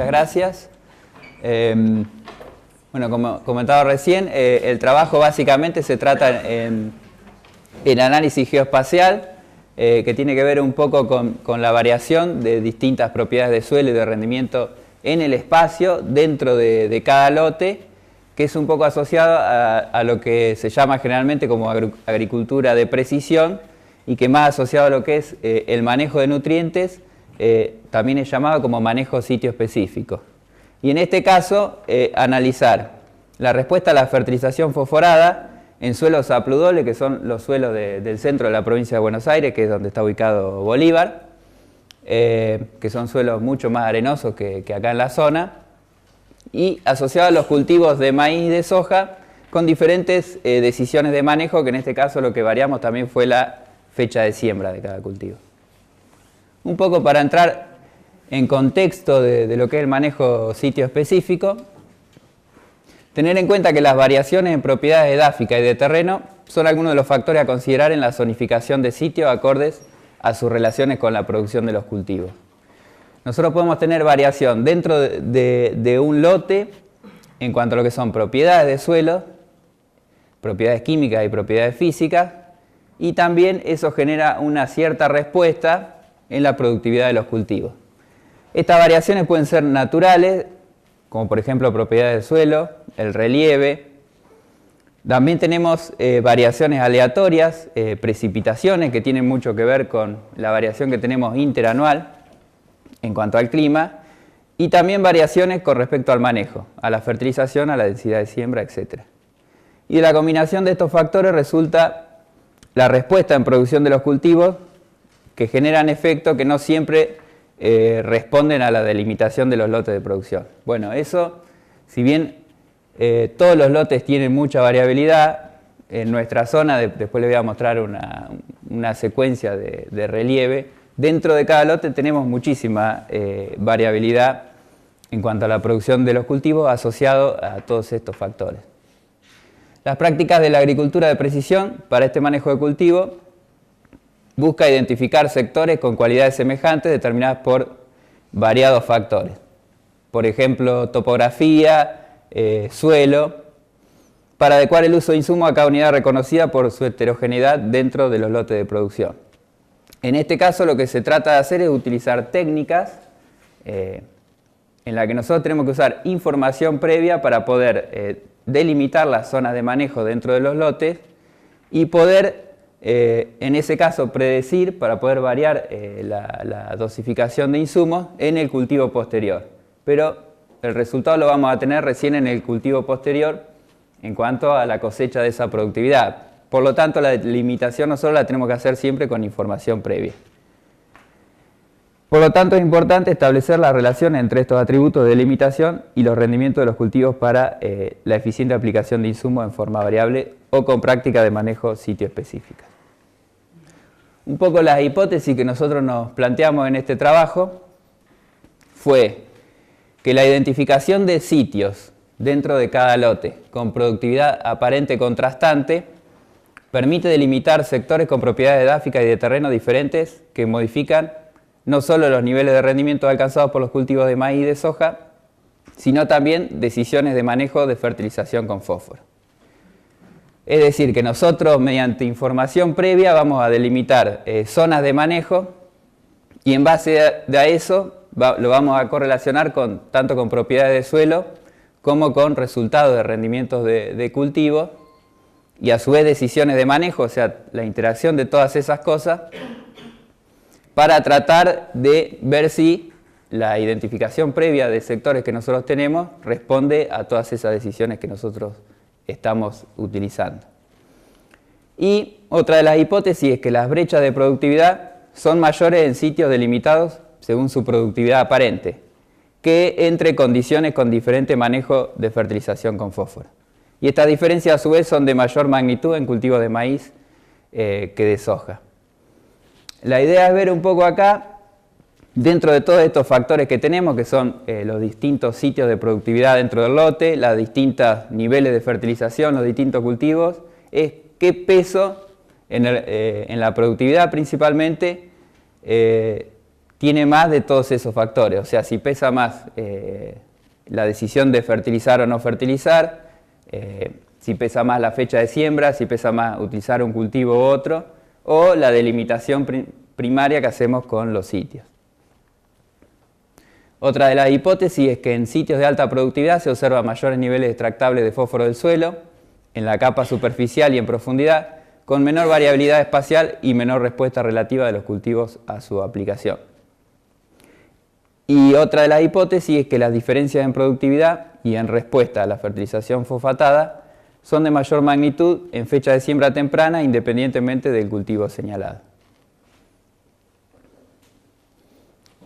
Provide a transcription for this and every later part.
muchas gracias. Bueno, como comentaba recién, el trabajo básicamente se trata en análisis geoespacial, que tiene que ver un poco con la variación de distintas propiedades de suelo y de rendimiento en el espacio dentro de cada lote, que es un poco asociado a lo que se llama generalmente como agricultura de precisión y que más asociado a lo que es el manejo de nutrientes, también es llamado como manejo sitio específico. Y en este caso, analizar la respuesta a la fertilización fosforada en suelos sapludoles, que son los suelos del centro de la provincia de Buenos Aires, que es donde está ubicado Bolívar, que son suelos mucho más arenosos que acá en la zona, y asociado a los cultivos de maíz y de soja, con diferentes decisiones de manejo, que en este caso lo que variamos también fue la fecha de siembra de cada cultivo. Un poco para entrar en contexto de lo que es el manejo sitio específico, tener en cuenta que las variaciones en propiedades edáficas y de terreno son algunos de los factores a considerar en la zonificación de sitio acordes a sus relaciones con la producción de los cultivos. Nosotros podemos tener variación dentro de un lote en cuanto a lo que son propiedades de suelo, propiedades químicas y propiedades físicas, y también eso genera una cierta respuesta en la productividad de los cultivos. Estas variaciones pueden ser naturales, como por ejemplo propiedades del suelo, el relieve. También tenemos variaciones aleatorias, precipitaciones que tienen mucho que ver con la variación que tenemos interanual en cuanto al clima, y también variaciones con respecto al manejo, a la fertilización, a la densidad de siembra, etc. Y de la combinación de estos factores resulta la respuesta en producción de los cultivos, que generan efectos que no siempre responden a la delimitación de los lotes de producción. Bueno, eso, si bien todos los lotes tienen mucha variabilidad, en nuestra zona, después les voy a mostrar una secuencia de relieve, dentro de cada lote tenemos muchísima variabilidad en cuanto a la producción de los cultivos asociado a todos estos factores. Las prácticas de la agricultura de precisión para este manejo de cultivo busca identificar sectores con cualidades semejantes determinadas por variados factores. Por ejemplo, topografía, suelo, para adecuar el uso de insumos a cada unidad reconocida por su heterogeneidad dentro de los lotes de producción. En este caso lo que se trata de hacer es utilizar técnicas en las que nosotros tenemos que usar información previa para poder delimitar las zonas de manejo dentro de los lotes y poder en ese caso predecir para poder variar la dosificación de insumos en el cultivo posterior. Pero el resultado lo vamos a tener recién en el cultivo posterior en cuanto a la cosecha de esa productividad. Por lo tanto, la delimitación nosotros la tenemos que hacer siempre con información previa. Por lo tanto, es importante establecer la relación entre estos atributos de delimitación y los rendimientos de los cultivos para la eficiente aplicación de insumos en forma variable o con práctica de manejo sitio específica. Un poco las hipótesis que nosotros nos planteamos en este trabajo fue que la identificación de sitios dentro de cada lote con productividad aparente contrastante permite delimitar sectores con propiedades edáficas y de terreno diferentes que modifican no solo los niveles de rendimiento alcanzados por los cultivos de maíz y de soja, sino también decisiones de manejo de fertilización con fósforo. Es decir, que nosotros mediante información previa vamos a delimitar zonas de manejo y en base a eso lo vamos a correlacionar tanto con propiedades de suelo como con resultados de rendimientos de cultivo y a su vez decisiones de manejo, o sea, la interacción de todas esas cosas para tratar de ver si la identificación previa de sectores que nosotros tenemos responde a todas esas decisiones que nosotros estamos utilizando. Y otra de las hipótesis es que las brechas de productividad son mayores en sitios delimitados según su productividad aparente, que entre condiciones con diferente manejo de fertilización con fósforo. Y estas diferencias a su vez son de mayor magnitud en cultivos de maíz que de soja. La idea es ver un poco acá, dentro de todos estos factores que tenemos, que son los distintos sitios de productividad dentro del lote, los distintos niveles de fertilización, los distintos cultivos, es qué peso en la productividad principalmente tiene más de todos esos factores. O sea, si pesa más la decisión de fertilizar o no fertilizar, si pesa más la fecha de siembra, si pesa más utilizar un cultivo u otro, o la delimitación primaria que hacemos con los sitios. Otra de las hipótesis es que en sitios de alta productividad se observan mayores niveles extractables de fósforo del suelo, en la capa superficial y en profundidad, con menor variabilidad espacial y menor respuesta relativa de los cultivos a su aplicación. Y otra de las hipótesis es que las diferencias en productividad y en respuesta a la fertilización fosfatada son de mayor magnitud en fecha de siembra temprana independientemente del cultivo señalado.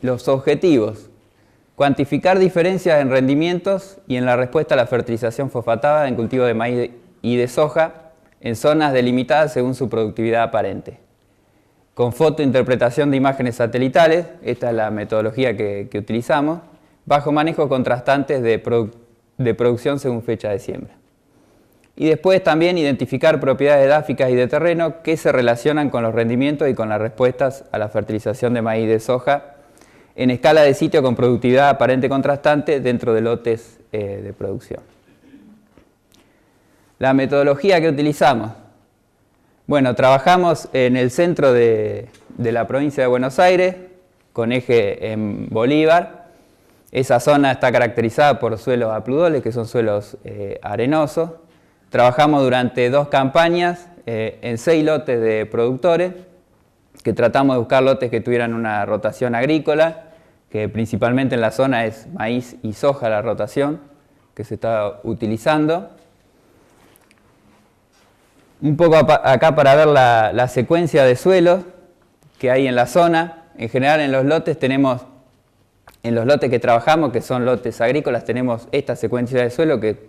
Los objetivos: cuantificar diferencias en rendimientos y en la respuesta a la fertilización fosfatada en cultivo de maíz y de soja en zonas delimitadas según su productividad aparente. Con fotointerpretación de imágenes satelitales, esta es la metodología que utilizamos, bajo manejo contrastantes de producción según fecha de siembra. Y después también identificar propiedades edáficas y de terreno que se relacionan con los rendimientos y con las respuestas a la fertilización de maíz y de soja en escala de sitio con productividad aparente contrastante dentro de lotes de producción. La metodología que utilizamos. Bueno, trabajamos en el centro de la provincia de Buenos Aires, con eje en Bolívar. Esa zona está caracterizada por suelos apludoles, que son suelos arenosos. Trabajamos durante 2 campañas en 6 lotes de productores, que tratamos de buscar lotes que tuvieran una rotación agrícola, que principalmente en la zona es maíz y soja la rotación que se está utilizando. Un poco acá para ver la secuencia de suelos que hay en la zona. En general en los lotes tenemos, en los lotes que trabajamos, que son lotes agrícolas, tenemos esta secuencia de suelo que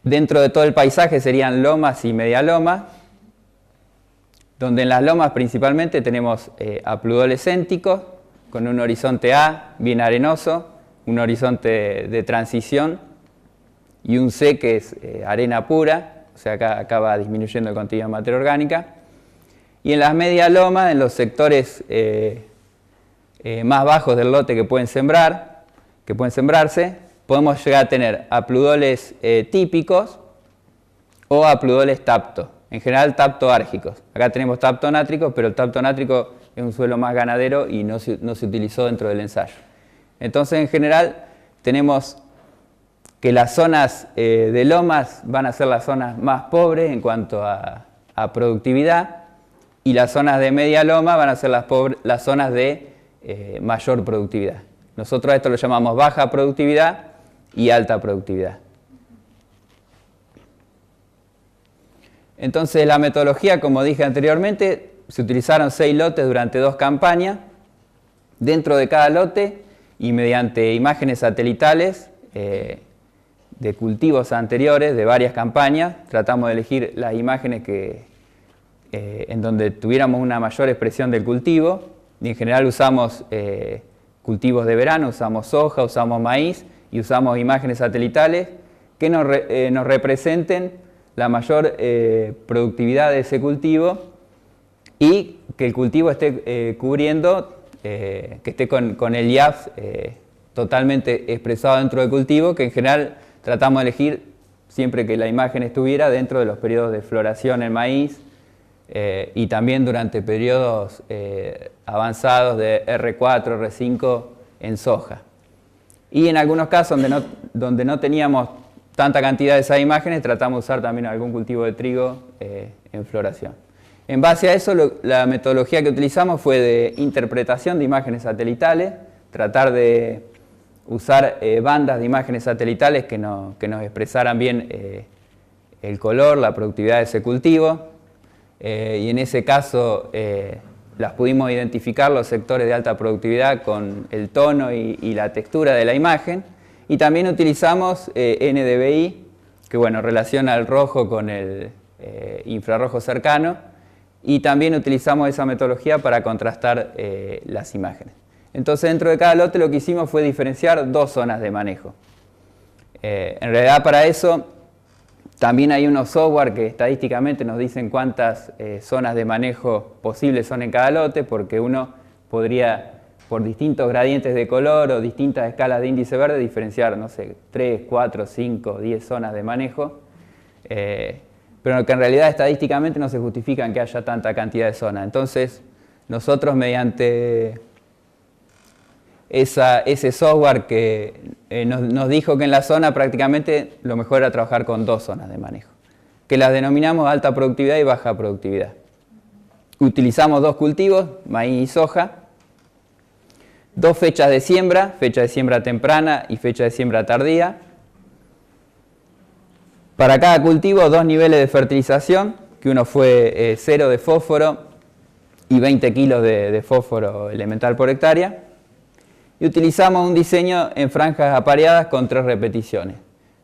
dentro de todo el paisaje serían lomas y media loma, donde en las lomas principalmente tenemos apludoles cénticos con un horizonte A bien arenoso, un horizonte de transición y un C que es arena pura. O sea, acá va disminuyendo el contenido de materia orgánica. Y en las medias lomas, en los sectores más bajos del lote que pueden sembrarse, podemos llegar a tener apludoles típicos o apludoles tapto. En general tapto-árgicos. Acá tenemos tapto-nátrico, pero el tapto-nátrico es un suelo más ganadero y no se utilizó dentro del ensayo. Entonces, en general, tenemos que las zonas de lomas van a ser las zonas más pobres en cuanto a productividad y las zonas de media loma van a ser las zonas de mayor productividad. Nosotros a esto lo llamamos baja productividad y alta productividad. Entonces la metodología, como dije anteriormente, se utilizaron 6 lotes durante 2 campañas. Dentro de cada lote y mediante imágenes satelitales de cultivos anteriores, de varias campañas, tratamos de elegir las imágenes en donde tuviéramos una mayor expresión del cultivo. Y en general usamos cultivos de verano, usamos soja, usamos maíz y usamos imágenes satelitales que nos representen la mayor productividad de ese cultivo y que el cultivo esté cubriendo, que esté con el IAF totalmente expresado dentro del cultivo, que en general tratamos de elegir siempre que la imagen estuviera dentro de los periodos de floración en maíz y también durante periodos avanzados de R4, R5 en soja. Y en algunos casos donde no teníamos tanta cantidad de esas imágenes, tratamos de usar también algún cultivo de trigo en floración. En base a eso, la metodología que utilizamos fue de interpretación de imágenes satelitales, tratar de usar bandas de imágenes satelitales que nos expresaran bien el color, la productividad de ese cultivo. Y en ese caso las pudimos identificar los sectores de alta productividad con el tono y la textura de la imagen. Y también utilizamos NDVI, que bueno, relaciona el rojo con el infrarrojo cercano. Y también utilizamos esa metodología para contrastar las imágenes. Entonces, dentro de cada lote lo que hicimos fue diferenciar 2 zonas de manejo. En realidad, para eso también hay unos software que estadísticamente nos dicen cuántas zonas de manejo posibles son en cada lote, porque uno podría por distintos gradientes de color o distintas escalas de índice verde, diferenciar, no sé, 3, 4, 5, 10 zonas de manejo, pero que en realidad estadísticamente no se justifican que haya tanta cantidad de zonas. Entonces, nosotros mediante ese software que nos dijo que en la zona prácticamente lo mejor era trabajar con 2 zonas de manejo, que las denominamos alta productividad y baja productividad. Utilizamos 2 cultivos, maíz y soja, 2 fechas de siembra, fecha de siembra temprana y fecha de siembra tardía. Para cada cultivo 2 niveles de fertilización, que uno fue 0 de fósforo y 20 kilos de fósforo elemental por hectárea. Y utilizamos un diseño en franjas apareadas con 3 repeticiones,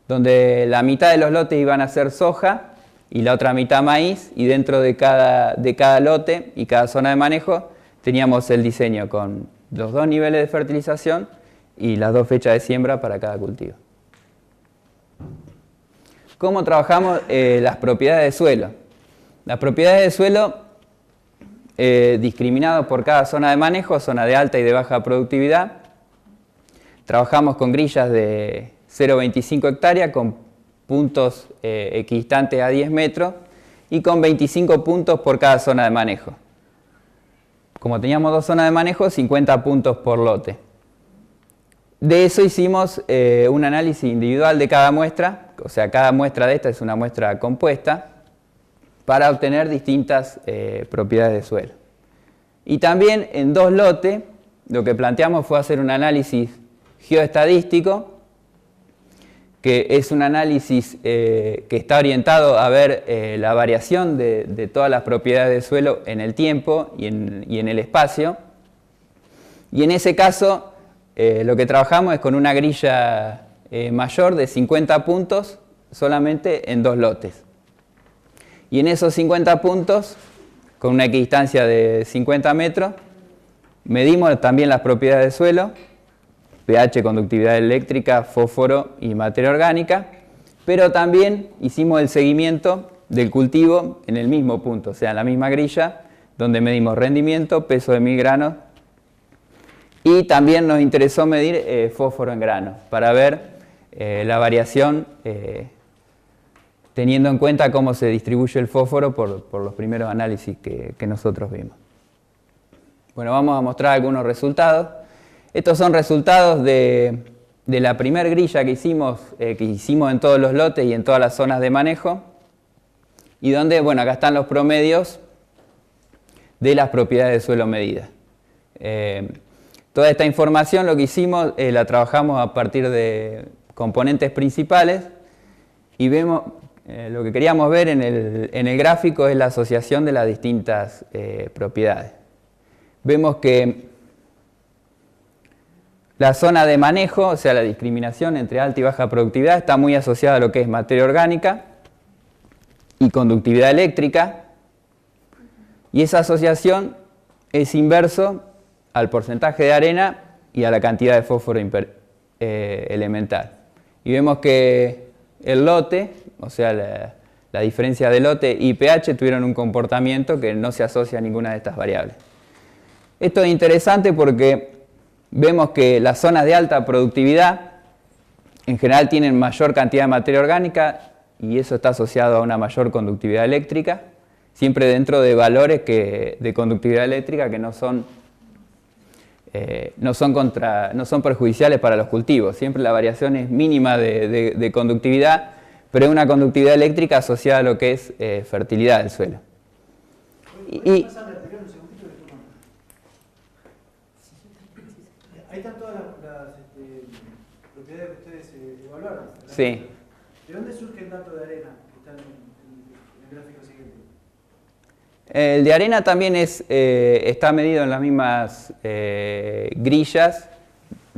donde la mitad de los lotes iban a ser soja y la otra mitad maíz, y dentro de cada lote y cada zona de manejo teníamos el diseño con los 2 niveles de fertilización y las 2 fechas de siembra para cada cultivo. ¿Cómo trabajamos las propiedades de suelo? Las propiedades de suelo discriminadas por cada zona de manejo, zona de alta y de baja productividad. Trabajamos con grillas de 0,25 hectáreas con puntos equidistantes a 10 metros y con 25 puntos por cada zona de manejo. Como teníamos 2 zonas de manejo, 50 puntos por lote. De eso hicimos un análisis individual de cada muestra, o sea, cada muestra de esta es una muestra compuesta, para obtener distintas propiedades de suelo. Y también en 2 lotes, lo que planteamos fue hacer un análisis geoestadístico, que es un análisis que está orientado a ver la variación de todas las propiedades de suelo en el tiempo y en el espacio. Y en ese caso, lo que trabajamos es con una grilla mayor de 50 puntos solamente en 2 lotes. Y en esos 50 puntos, con una equidistancia de 50 metros, medimos también las propiedades de suelo, pH, conductividad eléctrica, fósforo y materia orgánica, pero también hicimos el seguimiento del cultivo en el mismo punto, o sea, en la misma grilla, donde medimos rendimiento, peso de 1000 granos, y también nos interesó medir fósforo en grano, para ver la variación, teniendo en cuenta cómo se distribuye el fósforo por los primeros análisis que nosotros vimos. Bueno, vamos a mostrar algunos resultados. Estos son resultados de la primera grilla que hicimos en todos los lotes y en todas las zonas de manejo, y donde, bueno, acá están los promedios de las propiedades de suelo medidas. Toda esta información lo que hicimos, la trabajamos a partir de componentes principales, y vemos, lo que queríamos ver en el gráfico es la asociación de las distintas propiedades. Vemos que la zona de manejo, o sea, la discriminación entre alta y baja productividad, está muy asociada a lo que es materia orgánica y conductividad eléctrica, y esa asociación es inverso al porcentaje de arena y a la cantidad de fósforo elemental. Y vemos que el lote, o sea, la diferencia de lote y pH tuvieron un comportamiento que no se asocia a ninguna de estas variables. Esto es interesante porque vemos que las zonas de alta productividad en general tienen mayor cantidad de materia orgánica, y eso está asociado a una mayor conductividad eléctrica, siempre dentro de valores de conductividad eléctrica que no son perjudiciales para los cultivos. Siempre la variación es mínima de conductividad, pero es una conductividad eléctrica asociada a lo que es fertilidad del suelo. Ahí están todas las propiedades que ustedes evaluaron. Sí. ¿De dónde surge el dato de arena que está en el gráfico siguiente? El de arena también está medido en las mismas grillas,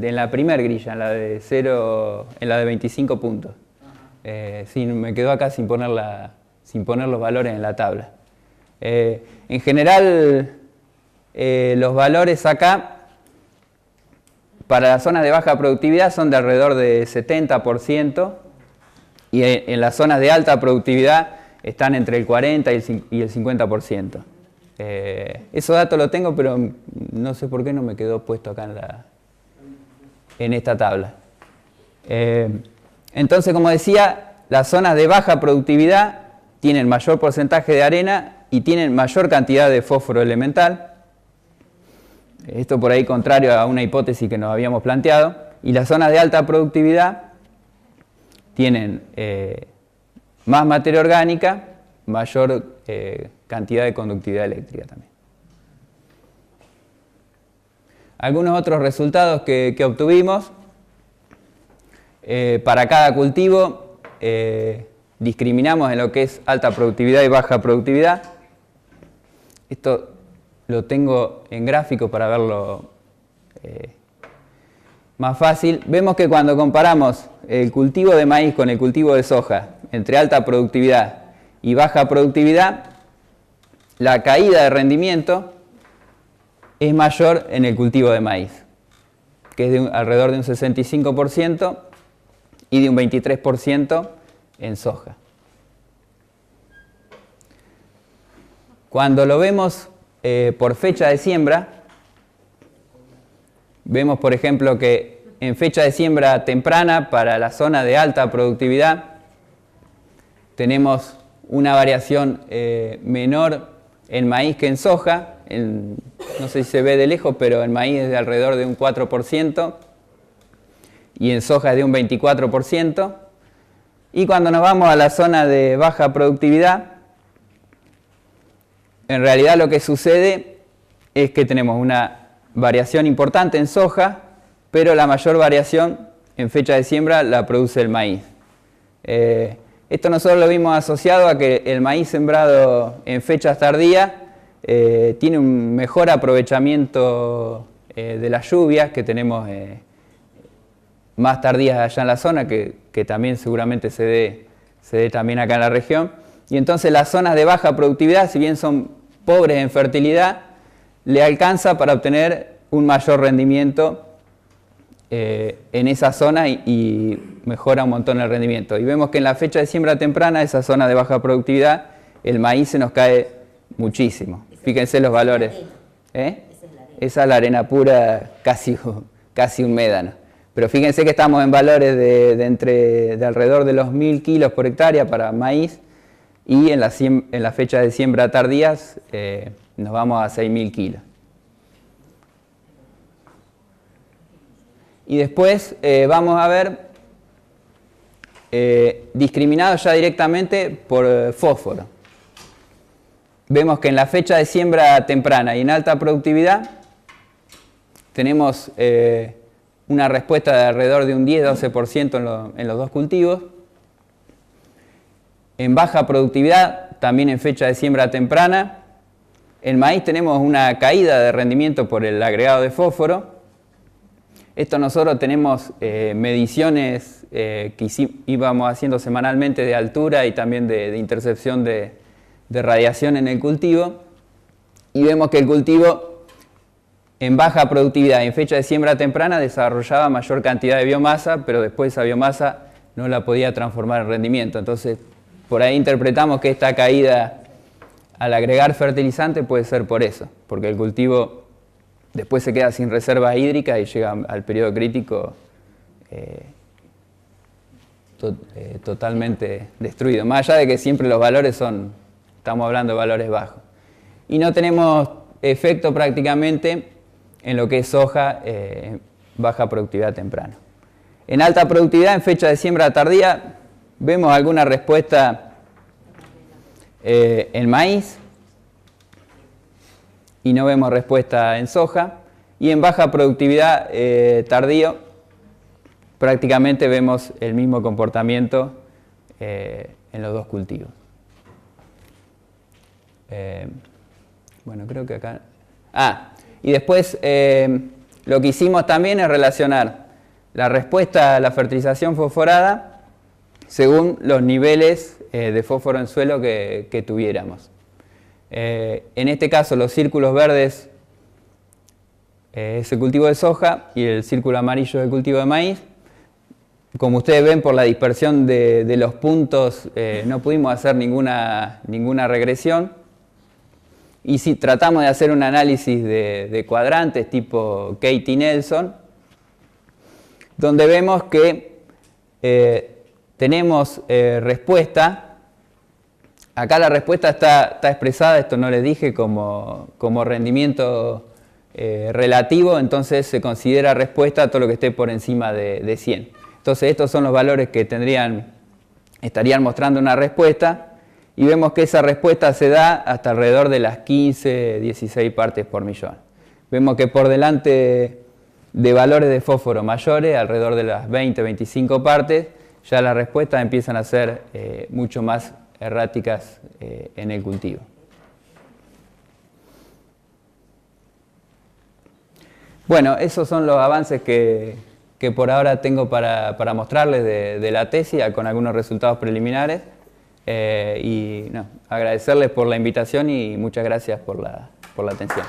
en la primera grilla, en la de 25 puntos. Sí, me quedó acá sin poner los valores en la tabla. En general, los valores acá para las zonas de baja productividad son de alrededor de 70%, y en las zonas de alta productividad están entre el 40 y el 50%. Esos datos los tengo, pero no sé por qué no me quedó puesto acá en esta tabla. Entonces, como decía, las zonas de baja productividad tienen mayor porcentaje de arena y tienen mayor cantidad de fósforo elemental. Esto por ahí contrario a una hipótesis que nos habíamos planteado. Y las zonas de alta productividad tienen más materia orgánica, mayor cantidad de conductividad eléctrica también. Algunos otros resultados que obtuvimos. Para cada cultivo discriminamos en lo que es alta productividad y baja productividad. Esto lo tengo en gráfico para verlo más fácil. Vemos que cuando comparamos el cultivo de maíz con el cultivo de soja, entre alta productividad y baja productividad, la caída de rendimiento es mayor en el cultivo de maíz, que es de alrededor de un 65% y de un 23% en soja. Cuando lo vemos por fecha de siembra, vemos por ejemplo que en fecha de siembra temprana para la zona de alta productividad tenemos una variación menor en maíz que en soja. No sé si se ve de lejos, pero en maíz es de alrededor de un 4% y en soja es de un 24%. Y cuando nos vamos a la zona de baja productividad, en realidad lo que sucede es que tenemos una variación importante en soja, pero la mayor variación en fecha de siembra la produce el maíz. Esto nosotros lo vimos asociado a que el maíz sembrado en fechas tardías tiene un mejor aprovechamiento de las lluvias que tenemos más tardías allá en la zona, que también seguramente se dé también acá en la región. Y entonces las zonas de baja productividad, si bien son pobres en fertilidad, le alcanza para obtener un mayor rendimiento en esa zona y mejora un montón el rendimiento. Y vemos que en la fecha de siembra temprana, esa zona de baja productividad, el maíz se nos cae muchísimo. Fíjense los valores. Esa es la arena pura, casi un médano. Pero fíjense que estamos en valores de alrededor de los 1000 kilos por hectárea para maíz, y en la fecha de siembra tardías nos vamos a 6000 kilos. Y después vamos a ver discriminados ya directamente por fósforo. Vemos que en la fecha de siembra temprana y en alta productividad tenemos una respuesta de alrededor de un 10-12% en los dos cultivos. En baja productividad, también en fecha de siembra temprana. En maíz tenemos una caída de rendimiento por el agregado de fósforo. Esto nosotros tenemos mediciones que íbamos haciendo semanalmente de altura y también de intercepción de radiación en el cultivo. Y vemos que el cultivo en baja productividad, en fecha de siembra temprana, desarrollaba mayor cantidad de biomasa, pero después esa biomasa no la podía transformar en rendimiento. Entonces, por ahí interpretamos que esta caída al agregar fertilizante puede ser por eso, porque el cultivo después se queda sin reserva hídrica y llega al periodo crítico totalmente destruido. Más allá de que siempre los valores estamos hablando de valores bajos. Y no tenemos efecto prácticamente en lo que es soja baja productividad temprana. En alta productividad, en fecha de siembra tardía, vemos alguna respuesta en maíz y no vemos respuesta en soja. Y en baja productividad tardío prácticamente vemos el mismo comportamiento en los dos cultivos. Bueno, creo que acá... y después lo que hicimos también es relacionar la respuesta a la fertilización fosforada según los niveles de fósforo en suelo que tuviéramos. En este caso los círculos verdes es el cultivo de soja y el círculo amarillo es el cultivo de maíz. Como ustedes ven, por la dispersión de los puntos no pudimos hacer ninguna regresión. Y si tratamos de hacer un análisis de cuadrantes tipo Katie Nelson, donde vemos que tenemos respuesta. Acá la respuesta está expresada, esto no les dije, como rendimiento relativo, entonces se considera respuesta a todo lo que esté por encima de 100. Entonces estos son los valores que estarían mostrando una respuesta, y vemos que esa respuesta se da hasta alrededor de las 15, 16 partes por millón. Vemos que por delante de valores de fósforo mayores, alrededor de las 20, 25 partes, ya las respuestas empiezan a ser mucho más erráticas en el cultivo. Bueno, esos son los avances que por ahora tengo para mostrarles de la tesis, con algunos resultados preliminares. Agradecerles por la invitación y muchas gracias por la atención.